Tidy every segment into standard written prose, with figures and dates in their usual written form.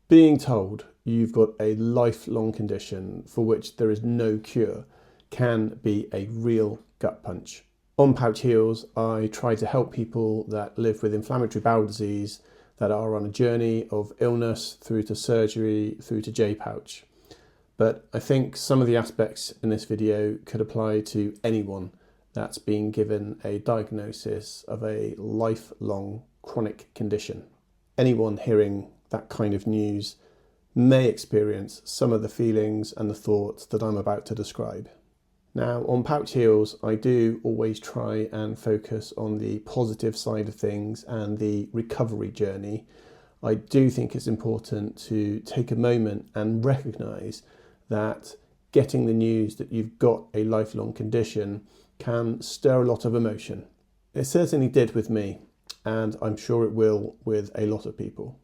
Being told you've got a lifelong condition for which there is no cure can be a real gut punch. On Pouch Heals, I try to help people that live with inflammatory bowel disease that are on a journey of illness through to surgery, through to J-pouch. But I think some of the aspects in this video could apply to anyone that's been given a diagnosis of a lifelong chronic condition. Anyone hearing that kind of news may experience some of the feelings and the thoughts that I'm about to describe. Now, on Pouch Heals, I do always try and focus on the positive side of things and the recovery journey. I do think it's important to take a moment and recognise that getting the news that you've got a lifelong condition can stir a lot of emotion. It certainly did with me, and I'm sure it will with a lot of people.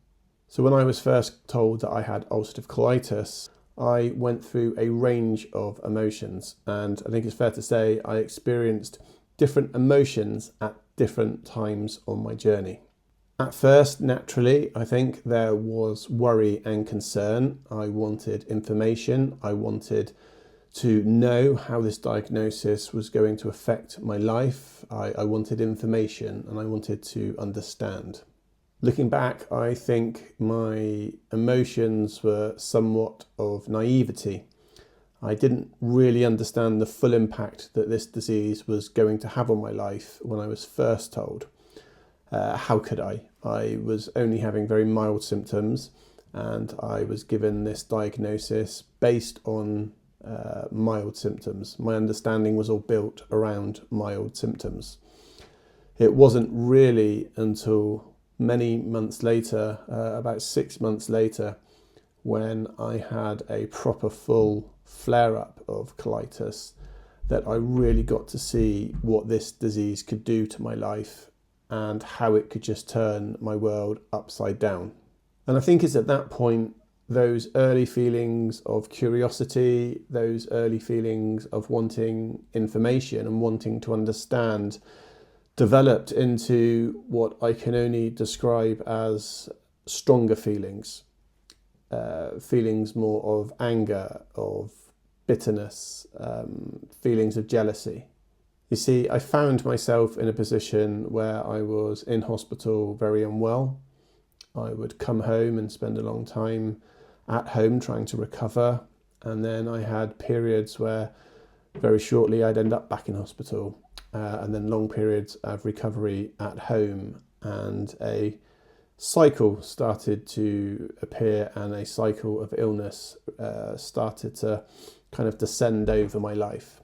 So when I was first told that I had ulcerative colitis, I went through a range of emotions, and I think it's fair to say I experienced different emotions at different times on my journey. At first, naturally, I think there was worry and concern. I wanted information. I wanted to know how this diagnosis was going to affect my life. I wanted information and I wanted to understand. Looking back, I think my emotions were somewhat of naivety. I didn't really understand the full impact that this disease was going to have on my life when I was first told. How could I? I was only having very mild symptoms, and I was given this diagnosis based on mild symptoms. My understanding was all built around mild symptoms. It wasn't really until many months later, about 6 months later, when I had a proper full flare-up of colitis, that I really got to see what this disease could do to my life and how it could just turn my world upside down. And I think it's at that point, those early feelings of curiosity, those early feelings of wanting information and wanting to understand, developed into what I can only describe as stronger feelings. Feelings more of anger, of bitterness, feelings of jealousy. You see, I found myself in a position where I was in hospital very unwell. I would come home and spend a long time at home trying to recover. And then I had periods where very shortly I'd end up back in hospital. And then long periods of recovery at home, and a cycle started to appear, and a cycle of illness started to kind of descend over my life.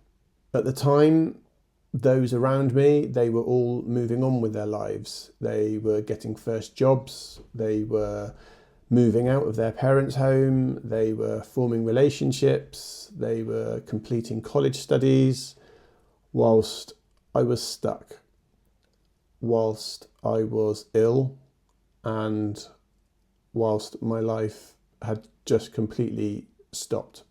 At the time, those around me, they were all moving on with their lives. They were getting first jobs, they were moving out of their parents' home, they were forming relationships, they were completing college studies, whilst I was stuck, whilst I was ill, and whilst my life had just completely stopped.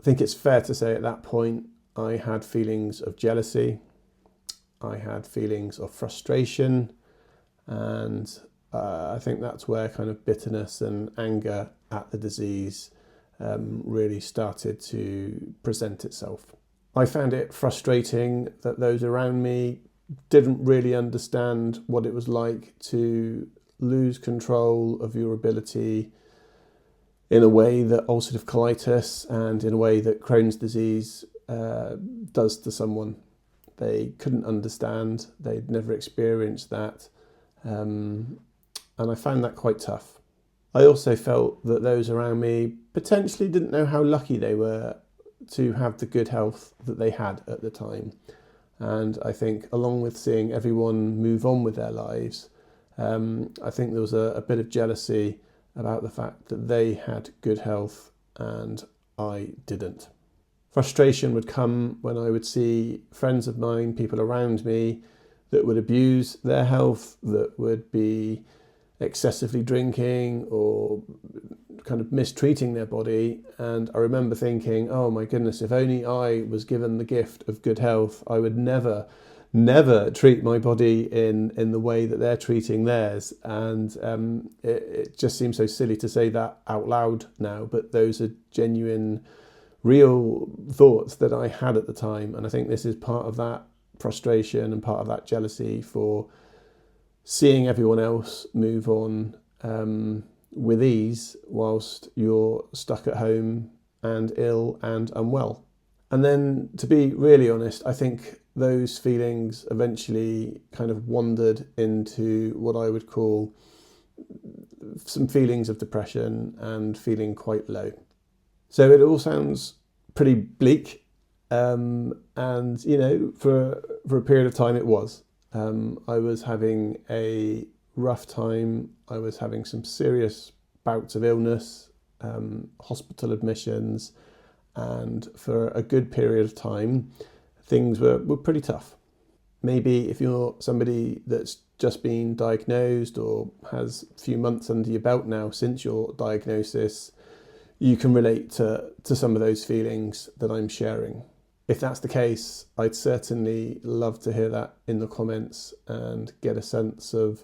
I think it's fair to say at that point I had feelings of jealousy, I had feelings of frustration, and I think that's where kind of bitterness and anger at the disease really started to present itself. I found it frustrating that those around me didn't really understand what it was like to lose control of your ability in a way that ulcerative colitis and in a way that Crohn's disease does to someone. They couldn't understand, they'd never experienced that, and I found that quite tough. I also felt that those around me potentially didn't know how lucky they were to have the good health that they had at the time. And I think along with seeing everyone move on with their lives, I think there was a bit of jealousy about the fact that they had good health and I didn't. Frustration would come when I would see friends of mine, people around me, that would abuse their health, that would be excessively drinking or kind of mistreating their body. And I remember thinking, oh my goodness, if only I was given the gift of good health, I would never never treat my body in the way that they're treating theirs. And it just seems so silly to say that out loud now, but those are genuine, real thoughts that I had at the time. And I think this is part of that frustration and part of that jealousy for seeing everyone else move on with ease whilst you're stuck at home and ill and unwell. And then, to be really honest, I think those feelings eventually kind of wandered into what I would call some feelings of depression and feeling quite low. So it all sounds pretty bleak, and for a period of time it was. I was having a rough time. I was having some serious bouts of illness, hospital admissions, and for a good period of time, things were pretty tough. Maybe if you're somebody that's just been diagnosed or has a few months under your belt now since your diagnosis, you can relate to some of those feelings that I'm sharing. If that's the case, I'd certainly love to hear that in the comments and get a sense of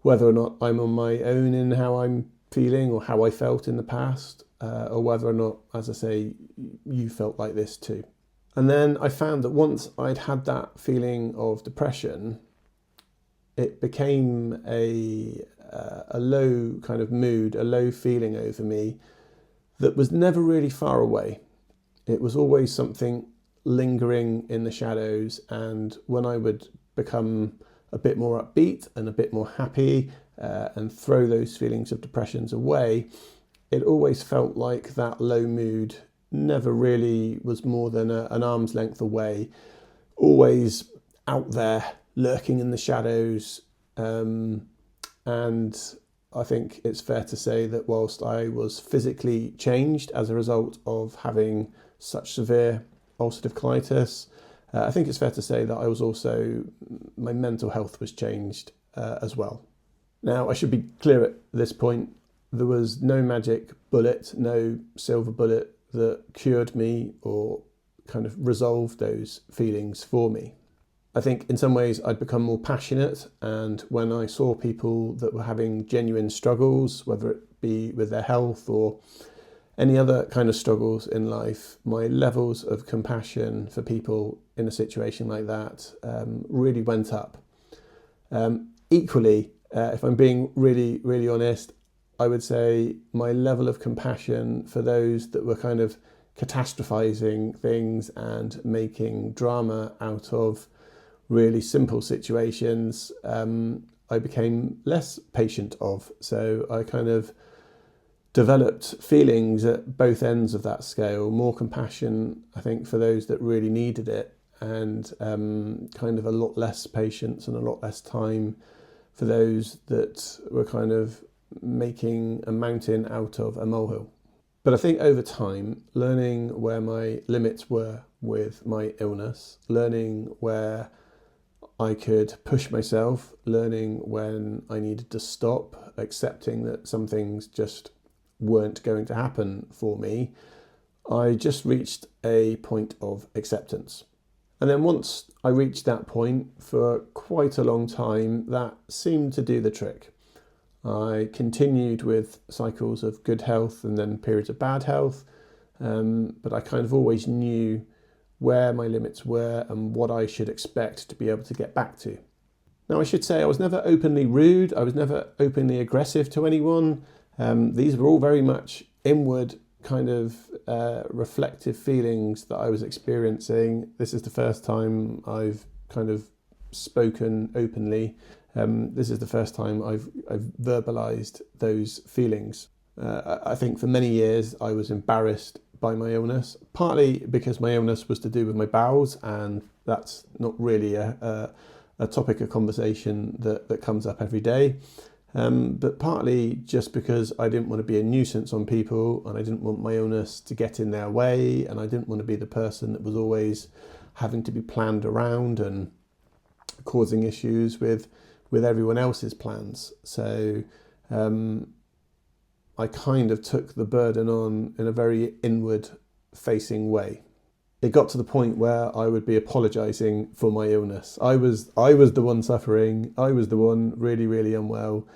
whether or not I'm on my own in how I'm feeling or how I felt in the past, or whether or not, as I say, you felt like this too. And then I found that once I'd had that feeling of depression, it became a low kind of mood, a low feeling over me that was never really far away. It was always something lingering in the shadows, and when I would become a bit more upbeat and a bit more happy and throw those feelings of depressions away, it always felt like that low mood never really was more than an arm's length away, always out there, lurking in the shadows. And I think it's fair to say that whilst I was physically changed as a result of having such severe ulcerative colitis, I think it's fair to say that I was also, my mental health was changed as well. Now, I should be clear at this point, there was no magic bullet, no silver bullet that cured me or kind of resolved those feelings for me. I think in some ways I'd become more passionate, and when I saw people that were having genuine struggles, whether it be with their health or any other kind of struggles in life, my levels of compassion for people in a situation like that really went up. Equally, if I'm being really, really honest, I would say my level of compassion for those that were kind of catastrophizing things and making drama out of really simple situations, I became less patient of. So I kind of developed feelings at both ends of that scale, more compassion, I think, for those that really needed it, and kind of a lot less patience and a lot less time for those that were kind of making a mountain out of a molehill. But I think over time, learning where my limits were with my illness, learning where I could push myself, learning when I needed to stop, accepting that some things just weren't going to happen for me, I just reached a point of acceptance. And then once I reached that point, for quite a long time, that seemed to do the trick. I continued with cycles of good health and then periods of bad health, but I kind of always knew where my limits were and what I should expect to be able to get back to. Now, I should say I was never openly rude, I was never openly aggressive to anyone. These were all very much inward kind of reflective feelings that I was experiencing. This is the first time I've kind of spoken openly. This is the first time I've verbalized those feelings. I think for many years I was embarrassed by my illness, partly because my illness was to do with my bowels, and that's not really a topic of conversation that comes up every day. But partly just because I didn't want to be a nuisance on people, and I didn't want my illness to get in their way, and I didn't want to be the person that was always having to be planned around and causing issues with everyone else's plans. So I kind of took the burden on in a very inward facing way. it got to the point where I would be apologising for my illness. I was the one suffering. I was the one really, really unwell.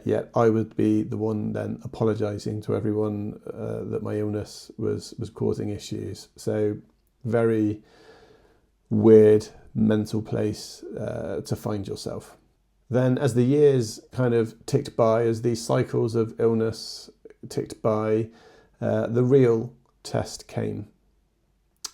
Yet I would be the one then apologising to everyone that my illness was causing issues. So very weird mental place to find yourself. Then as the years kind of ticked by, as these cycles of illness ticked by, the real test came.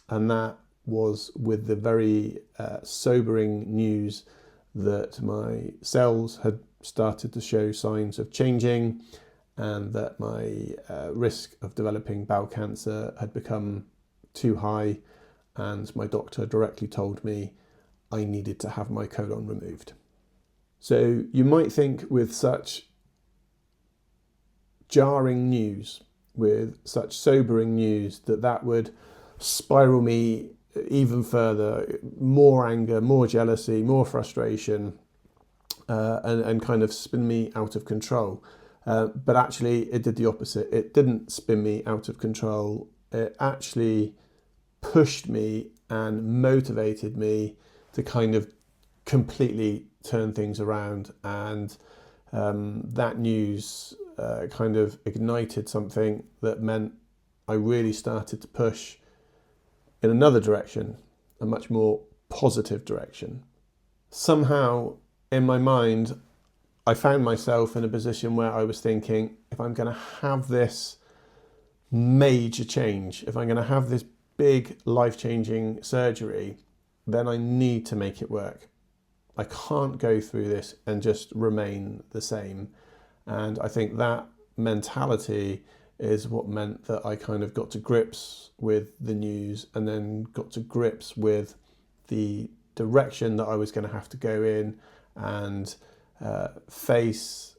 And that was with the very sobering news that my cells had started to show signs of changing, and that my risk of developing bowel cancer had become too high, and my doctor directly told me I needed to have my colon removed. So you might think with such jarring news, with such sobering news, that would spiral me even further, more anger, more jealousy, more frustration, and kind of spin me out of control. But actually it did the opposite. It didn't spin me out of control. It actually pushed me and motivated me to kind of completely turn things around. And that news kind of ignited something that meant I really started to push in another direction, a much more positive direction. Somehow in my mind, I found myself in a position where I was thinking, if I'm going to have this major change, if I'm going to have this big life-changing surgery, then I need to make it work. I can't go through this and just remain the same. And I think that mentality is what meant that I kind of got to grips with the news, and then got to grips with the direction that I was going to have to go in, and face,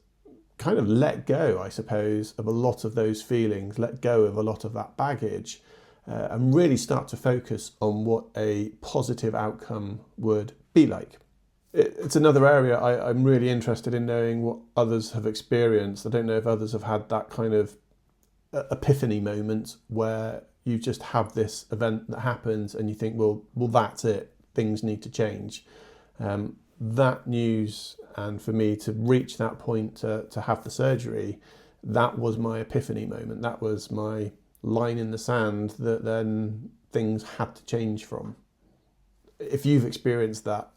kind of let go, I suppose, of a lot of those feelings, let go of a lot of that baggage, and really start to focus on what a positive outcome would be like. It's another area I'm really interested in knowing what others have experienced. I don't know if others have had that kind of epiphany moment where you just have this event that happens and you think, well, that's it, things need to change. That news, and for me to reach that point to have the surgery, that was my epiphany moment. That was my line in the sand that then things had to change from. If you've experienced that,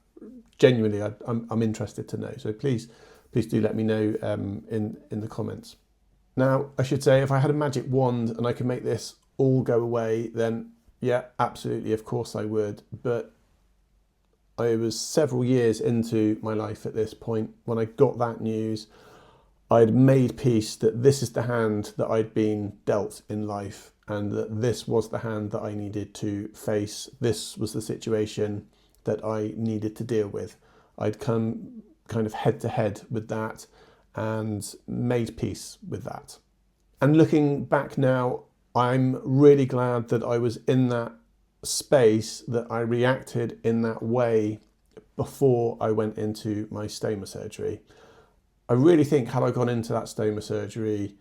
genuinely, I'm interested to know. So please do let me know in the comments. Now, I should say, if I had a magic wand and I could make this all go away, then yeah, absolutely, of course I would. But I was several years into my life at this point when I got that news. I'd made peace that this is the hand that I'd been dealt in life, and that this was the hand that I needed to face. This was the situation that I needed to deal with. I'd come kind of head to head with that and made peace with that. And looking back now, I'm really glad that I was in that space, that I reacted in that way before I went into my stoma surgery. I really think had I gone into that stoma surgery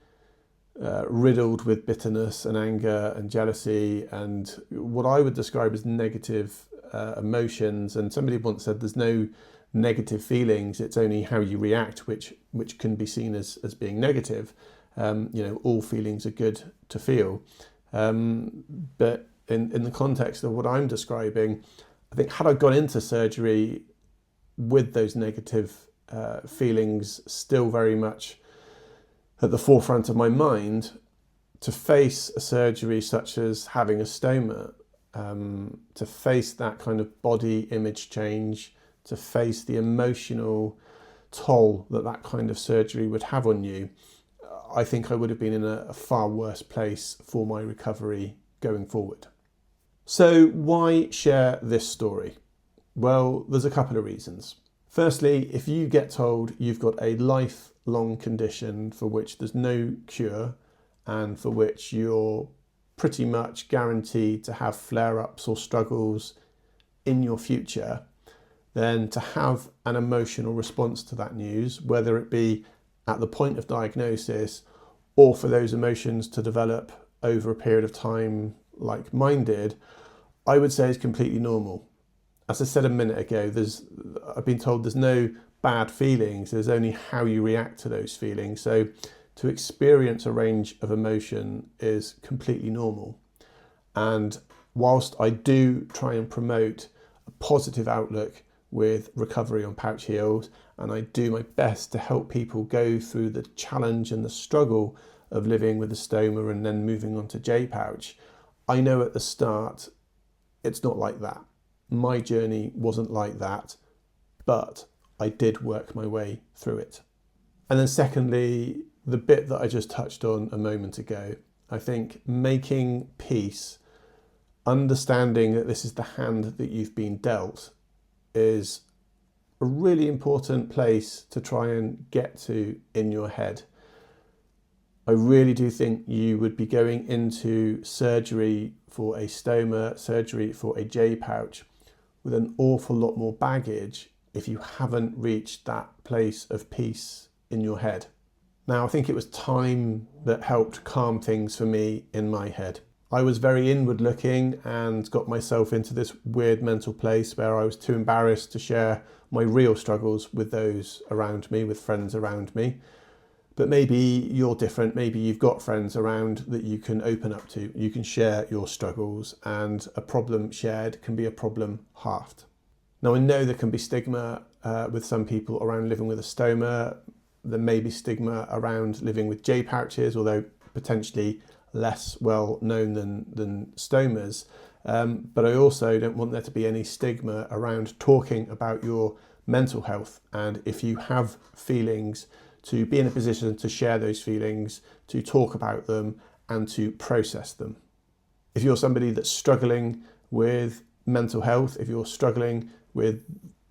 riddled with bitterness and anger and jealousy and what I would describe as negative emotions, and somebody once said there's no negative feelings, it's only how you react which can be seen as being negative. All feelings are good to feel, but in the context of what I'm describing, I think had I gone into surgery with those negative feelings still very much at the forefront of my mind, to face a surgery such as having a stoma, to face that kind of body image change, to face the emotional toll that kind of surgery would have on you, I think I would have been in a far worse place for my recovery going forward. So why share this story? Well, there's a couple of reasons. Firstly, if you get told you've got a lifelong condition for which there's no cure and for which you're pretty much guaranteed to have flare-ups or struggles in your future, then to have an emotional response to that news, whether it be at the point of diagnosis or for those emotions to develop over a period of time like mine did, I would say is completely normal. As I said a minute ago, I've been told there's no bad feelings, there's only how you react to those feelings. So to experience a range of emotion is completely normal. And whilst I do try and promote a positive outlook with recovery on pouch heals, and I do my best to help people go through the challenge and the struggle of living with a stoma and then moving on to J-pouch, I know at the start it's not like that. My journey wasn't like that, but I did work my way through it. And then secondly, the bit that I just touched on a moment ago, I think making peace, understanding that this is the hand that you've been dealt, is a really important place to try and get to in your head. I really do think you would be going into surgery for a stoma, surgery for a J-pouch, with an awful lot more baggage if you haven't reached that place of peace in your head. Now, I think it was time that helped calm things for me in my head. I was very inward looking and got myself into this weird mental place where I was too embarrassed to share my real struggles with those around me, with friends around me. But maybe you're different. Maybe you've got friends around that you can open up to. You can share your struggles, and a problem shared can be a problem halved. Now, I know there can be stigma with some people around living with a stoma. There may be stigma around living with J-pouches, although potentially less well known than stomas. But I also don't want there to be any stigma around talking about your mental health. And if you have feelings, to be in a position to share those feelings, to talk about them and to process them. If you're somebody that's struggling with mental health, if you're struggling with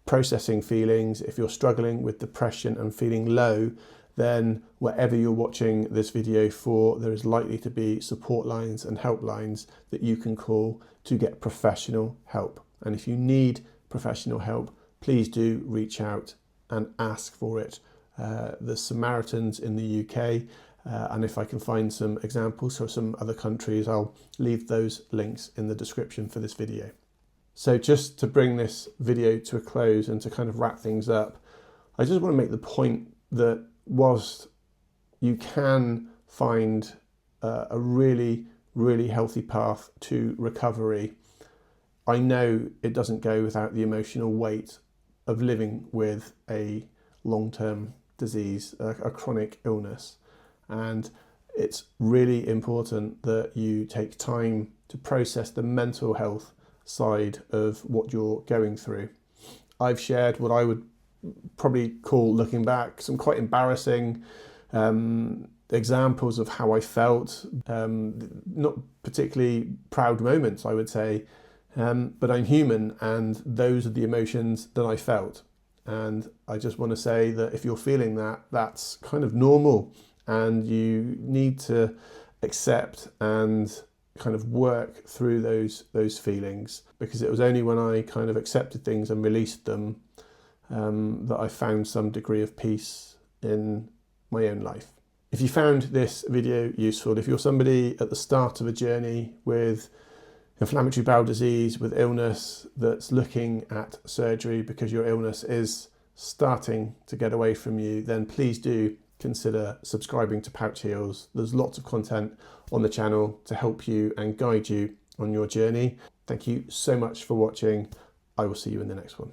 processing feelings, if you're struggling with depression and feeling low, then wherever you're watching this video for, there is likely to be support lines and helplines that you can call to get professional help. And if you need professional help, please do reach out and ask for it. There's Samaritans in the UK, and if I can find some examples for some other countries, I'll leave those links in the description for this video. So just to bring this video to a close and to kind of wrap things up, I just want to make the point that whilst you can find a really, really healthy path to recovery, I know it doesn't go without the emotional weight of living with a long-term disease, a chronic illness. And it's really important that you take time to process the mental health side of what you're going through. I've shared what I would probably call, looking back, some quite embarrassing examples of how I felt, not particularly proud moments, I would say, but I'm human, and those are the emotions that I felt. And I just want to say that if you're feeling that, that's kind of normal, and you need to accept and kind of work through those feelings, because it was only when I kind of accepted things and released them that I found some degree of peace in my own life. If you found this video useful, if you're somebody at the start of a journey with inflammatory bowel disease, with illness, that's looking at surgery because your illness is starting to get away from you, then please do consider subscribing to Pouch Heals. There's lots of content on the channel to help you and guide you on your journey. Thank you so much for watching. I will see you in the next one.